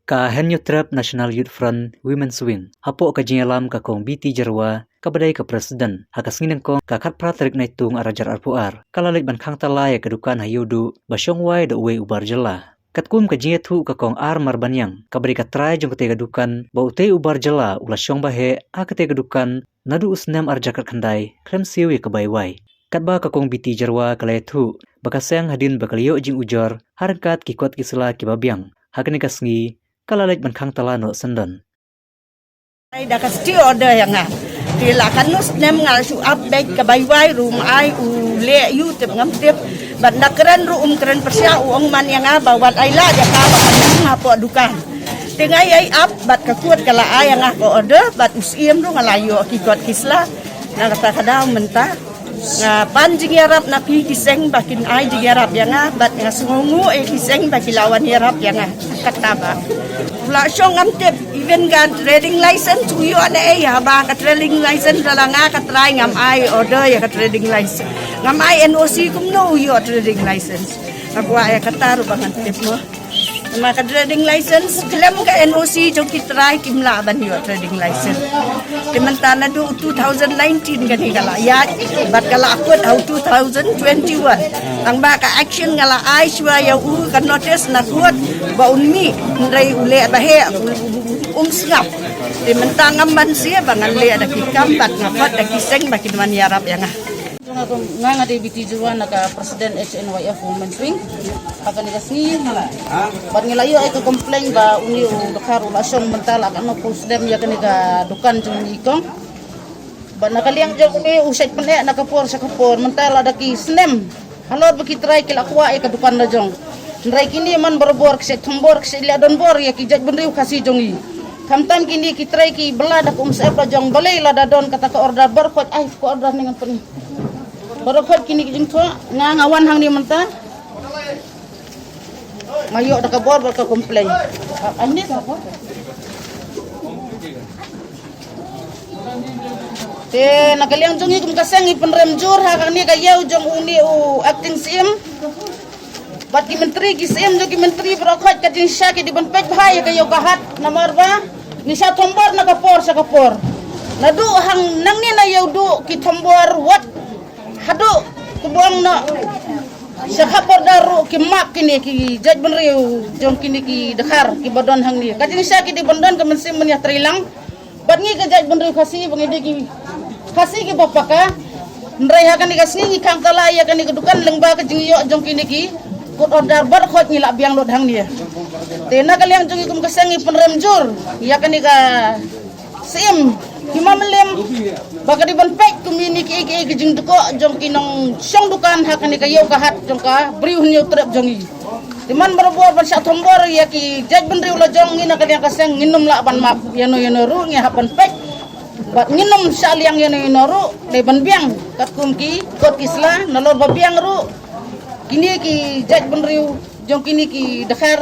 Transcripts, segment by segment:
Ka Henyutrap National Youth Front Women's Wing. Hapo ka jingalam ka kong BT Jarwa kabadai ka presiden. Hakas nginang kong kakat praterik na itung arajar arpuar. Kalalik ban kang talay kadukan hayudu basyong way da uwe ubar jela. Katkum ka jingathu ka kong ar marbanyang. Kabadai ka try jong kate kadukan ba utay ubar jela ulasyong bahe a kate kadukan nadu usnam arjakat kandai krem siwi ka bayway. Katba ka kong BT Jarwa kalayathu bakasang hadin bakaliyo jing ujar harangkat kikot kisla kibabyang. Hakani kasngi kalalek ban kang talano sendan. Ai da kasti order yang ah. Tila kanus nem ngal su update ka bayway room ai u le yu tep ngam tep ban nakran room kran persya uang man yang ah bawat ai la ja ka ba ngapo dukan. Tengai ai up bat ka kuat kala ai yang ah ko order bat usiem ru ngalayo kikot kisla na kata kada mentah nga panjing yarap na pi kiseng bakin ai jing yarap yang ah bat nga sungu kiseng baki lawan yarap yang ah kataba. La syong ngam tep even gan trading license uyo ana ya ba ka trading license dalanga ka try ngam ai order ya ka trading license ngam ai NOC kum no uyo trading license akwa ya kataru bangan tep mo ma ka trading license kelam ka NOC jong ki try kimla ban yo trading license kimantana do 2019 gani kala ya bat kala akut au 2021 ang ba ka action ngala ai shwa ya u ka notice na kuat ba unmi ndai ule bahe sngap di mentangam ban sia bangan le ada kikam bat ngapat da kiseng bakin man yarap yang nga di BT Jarwa naka presiden HNYF Women's Wing akan nikasni bat ngelayo ay ka complain ba uni u dakar ulasyon mental akan no pusdem ya kan ka dukan jung ikong ba nakaliang jung uni usay pene nakapor sa kapor mental ada ki snem halor baki try kilakwa ay ka dukan na jong ndray kini man borbor kse thumbor kse liadon bor ya ki jaj benriu kasi jongi kamtam kini ki try ki belada kum sa jong balay lada don kata ka order berkot ay ko order ningan peni berkot kini ki jing thua nga ngawan hang ni menta ngayo da ka bor ka complain ani ka bor te nakaliang jongi kum kasang ipenrem jur ha kani ka yaw jong uni u acting sim bat ki menteri ki sim jo ki menteri berkot ka jing sya ki di ban pek bhai ka yaw kahat namar ba ni sa thombor na kapor sa kapor nadu hang nang ni na yaw du ki thombor wat hadu kubuang na sa kapor daru ki map kini ki jaj benriu jong kini ki dakar ki badon hang ni ka jing sya ki di bandon ka mensim men ya trilang bat ngi ka jaj benriu khasi bangide ki khasi ki bapaka ndrai ha kan ni kasni ni kang kala ya kan ni kedukan lengba ka jing yo jong kini ki kut order bar khot ni la biang lot hang ni tena kaliang jong ikum kasangi penrem jur ya kan ni ka sim himamelem baka di ban pek kumini ki jing duko jong kinong syong dukan ha kan ni ka yo ka hat jong ka briu nyu trep jong i diman berbor ban sya thombor ya ki jaj benriu la jong ni na kaliang kasang nginum la ban map yano ru ngi ha ban pek bat nginum sya liang yano ru de ban biang kat kum ki kot isla nalor ba biang ru kini ki jaj benriu jong kini ki dakar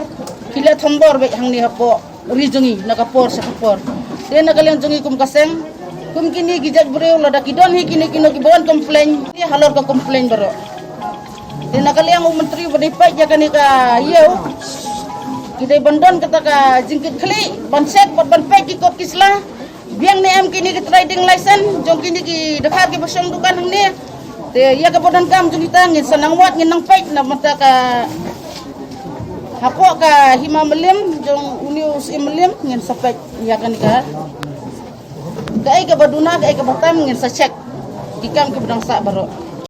kila thombor be hang ni hapo rijongi nakapor sa kapor de nakaliang jongi kum kaseng kum kini ki jaj benriu lada kidon hi kini kino ki bon complain ni halor ka complain baro de nakaliang menteri bade pai ja kan ka yeu kidai bandon kata ka jingkit khli bansek ban pai ki kot kisla biang ni am kini ki trading license jong kini ki dakar ki basong dukan hang ni te ya ka bodan kam jung itangin sanang wat ngin nang pait na mata ka hapo ka himamelim jong unius imelim ngin sapet ya kan ka dai ka baduna ka batam ngin sa check ikam ki bedang sa baro